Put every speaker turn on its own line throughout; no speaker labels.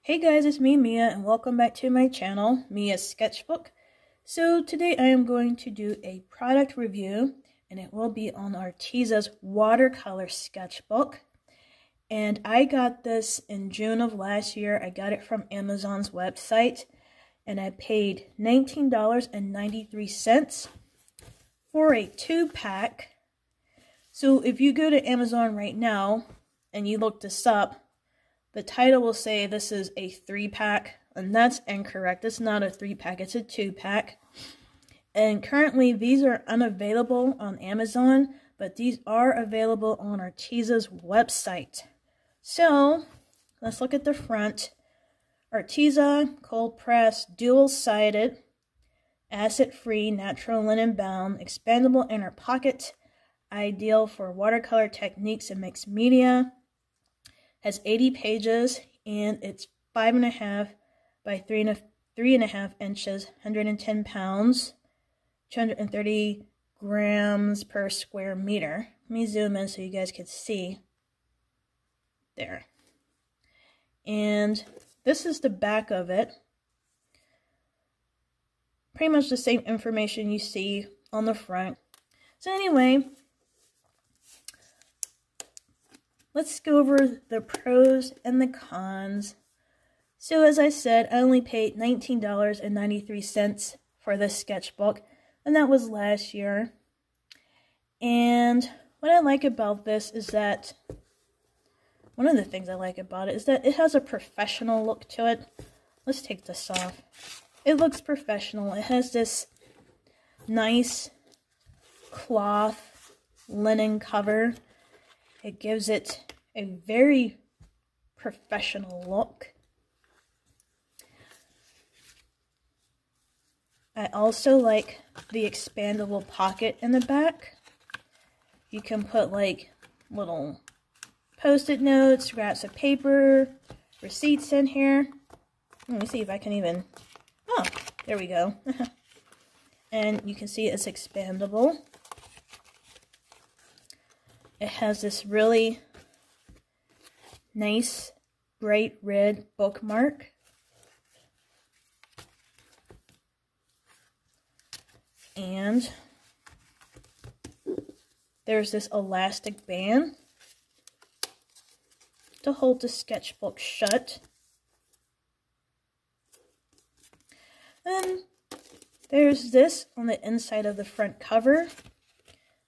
Hey guys, it's me, Mia, and welcome back to my channel, Mia's Sketchbook. So today I am going to do a product review, and it will be on Arteza's Watercolor Sketchbook. And I got this in June of last year. I got it from Amazon's website, and I paid $19.93 for a 2-pack. So if you go to Amazon right now, and you look this up, the title will say this is a 3-pack, and that's incorrect. It's not a 3-pack, it's a 2-pack. And currently, these are unavailable on Amazon, but these are available on Arteza's website. So, let's look at the front. Arteza, cold press, dual-sided, acid-free, natural linen bound, expandable inner pocket, ideal for watercolor techniques and mixed media. Has 80 pages, and it's 5.5 by 3.5 inches, 110 pounds, 230 grams per square meter. Let me zoom in so you guys can see. There. And this is the back of it. Pretty much the same information you see on the front. So anyway, let's go over the pros and the cons. So as I said, I only paid $19.93 for this sketchbook, and that was last year. And what I like about this is that, one of the things I like about it is that it has a professional look to it. Let's take this off. It looks professional. It has this nice cloth linen cover. It gives it a very professional look. I also like the expandable pocket in the back. You can put like little post-it notes, scraps of paper, receipts in here. Let me see if I can even... Oh, there we go. And you can see it's expandable. It has this really nice bright red bookmark. And there's this elastic band to hold the sketchbook shut. And there's this on the inside of the front cover.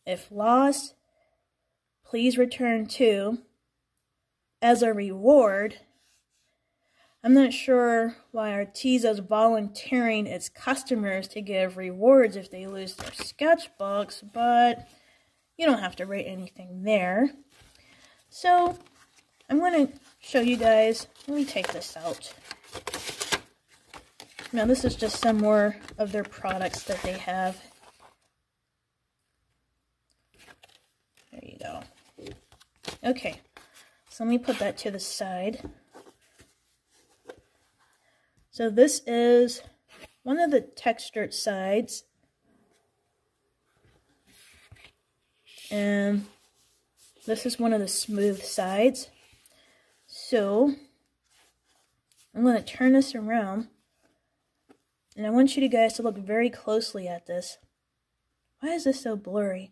If lost, please return to. As a reward, I'm not sure why Arteza's volunteering its customers to give rewards if they lose their sketchbooks, but you don't have to write anything there. So, I'm going to show you guys. Let me take this out. Now, this is just some more of their products that they have. There you go. Okay. So let me put that to the side. So this is one of the textured sides. And this is one of the smooth sides. So I'm going to turn this around. And I want you guys to look very closely at this. Why is this so blurry?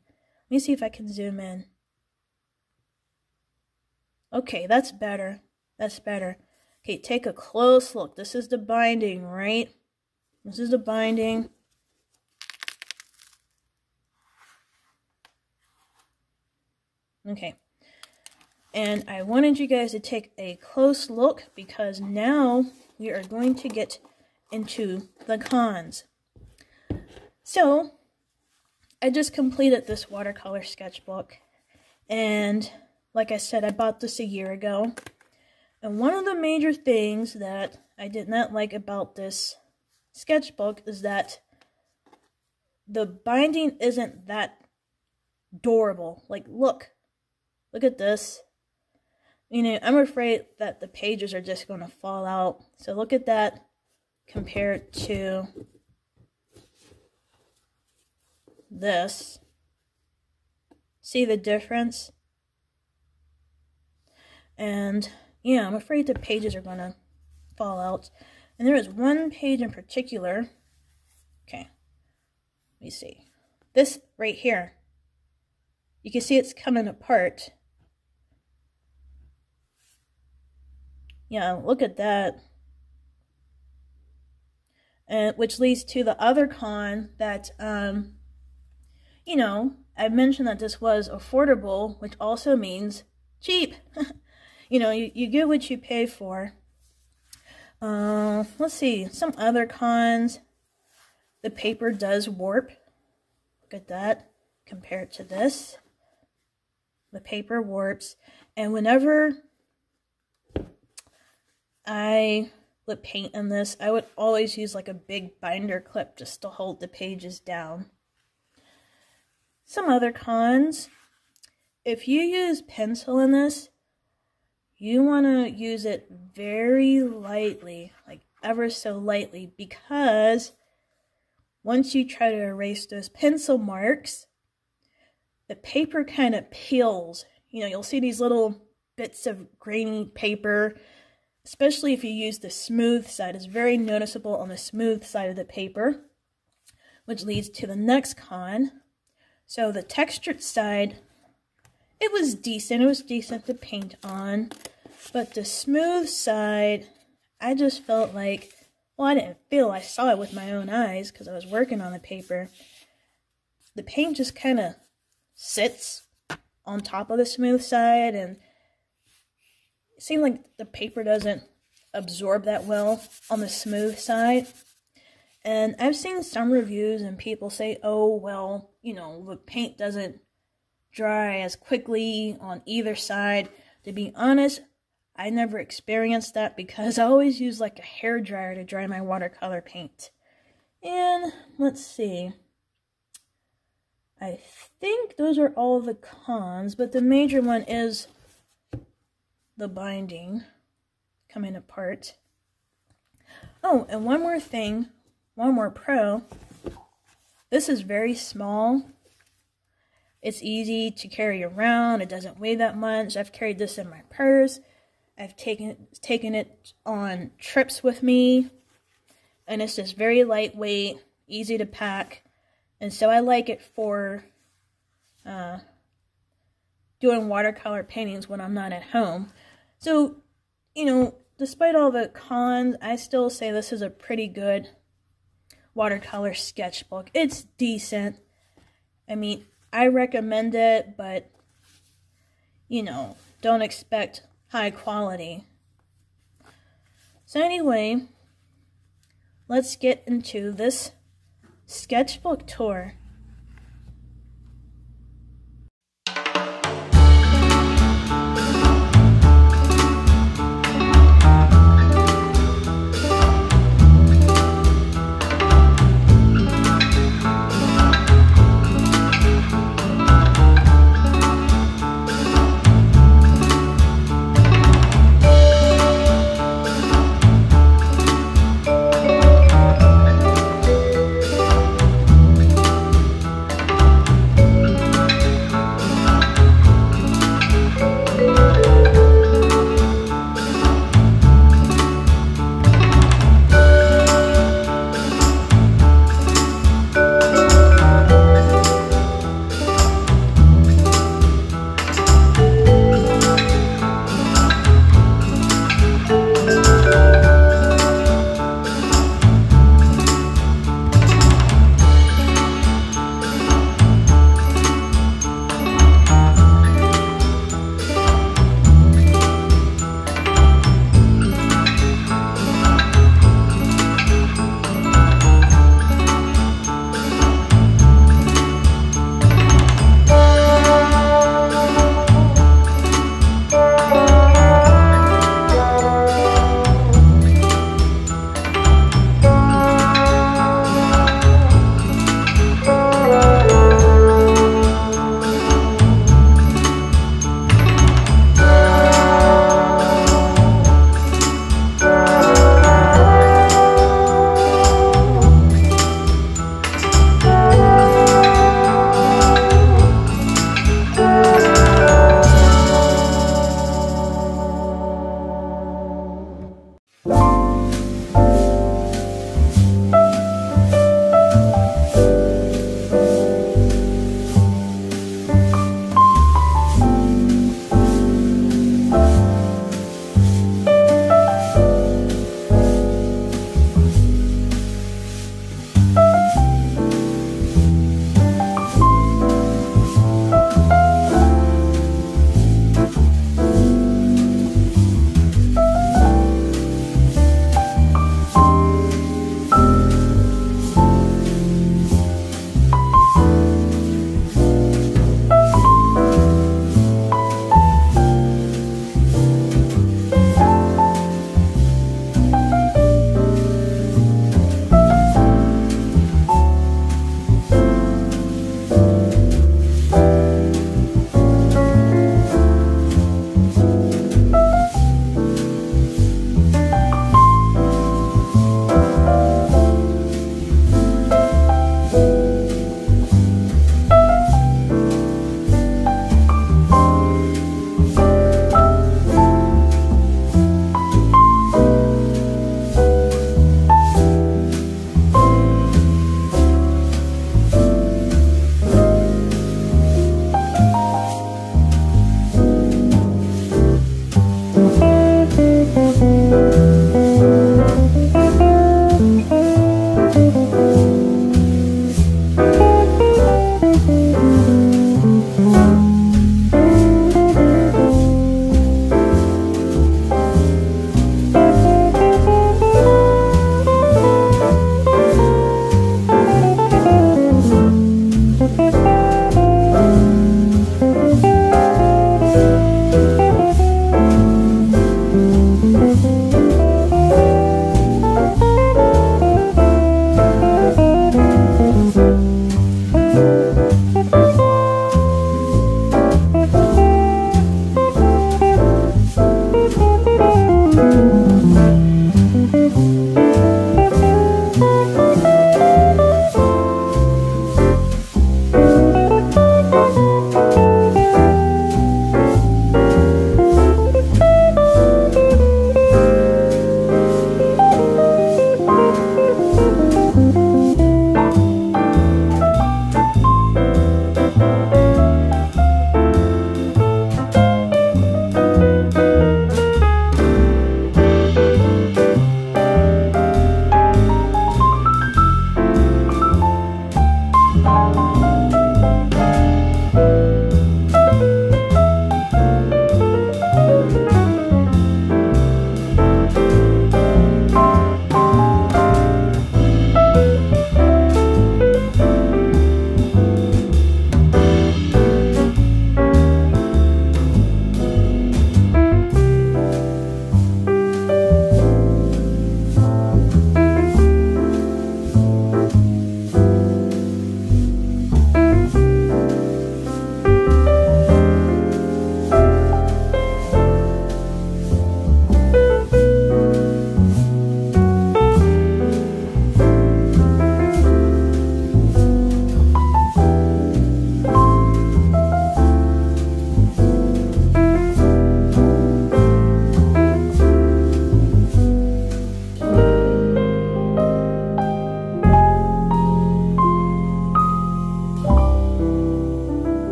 Let me see if I can zoom in. Okay, that's better. That's better. Okay, take a close look. This is the binding, right? This is the binding. Okay. And I wanted you guys to take a close look because now we are going to get into the cons. So, I just completed this watercolor sketchbook, and like I said, I bought this a year ago, and one of the major things that I did not like about this sketchbook is that the binding isn't that durable. Like, look at this. You know, I'm afraid that the pages are just going to fall out. So look at that compared to this. See the difference? And yeah, I'm afraid the pages are going to fall out. And there is one page in particular. Okay, let me see. This right here. You can see it's coming apart. Yeah, look at that. And which leads to the other con that, you know, I mentioned that this was affordable, which also means cheap. You know, you get what you pay for. Let's see, some other cons. The paper does warp. Look at that, compared to this. The paper warps. And whenever I would paint in this, I would always use like a big binder clip just to hold the pages down. Some other cons. If you use pencil in this, you want to use it very lightly, like ever so lightly, because once you try to erase those pencil marks, the paper kind of peels. You know, you'll see these little bits of grainy paper, especially if you use the smooth side. It's very noticeable on the smooth side of the paper, which leads to the next con. So the textured side, it was decent. It was decent to paint on. But the smooth side, I just felt like, well, I didn't feel, I saw it with my own eyes because I was working on the paper. The paint just kind of sits on top of the smooth side, and it seemed like the paper doesn't absorb that well on the smooth side. And I've seen some reviews and people say, oh, well, you know, the paint doesn't dry as quickly on either side. To be honest, I never experienced that because I always use like a hair dryer to dry my watercolor paint. And let's see. I think those are all the cons, but the major one is the binding coming apart. Oh, and one more thing, one more pro. This is very small. It's easy to carry around. It doesn't weigh that much. I've carried this in my purse. I've taken it on trips with me. And it's just very lightweight, easy to pack. And so I like it for doing watercolor paintings when I'm not at home. So, you know, despite all the cons, I still say this is a pretty good watercolor sketchbook. It's decent. I mean, I recommend it, but, you know, don't expect high quality. So anyway, let's get into this sketchbook tour.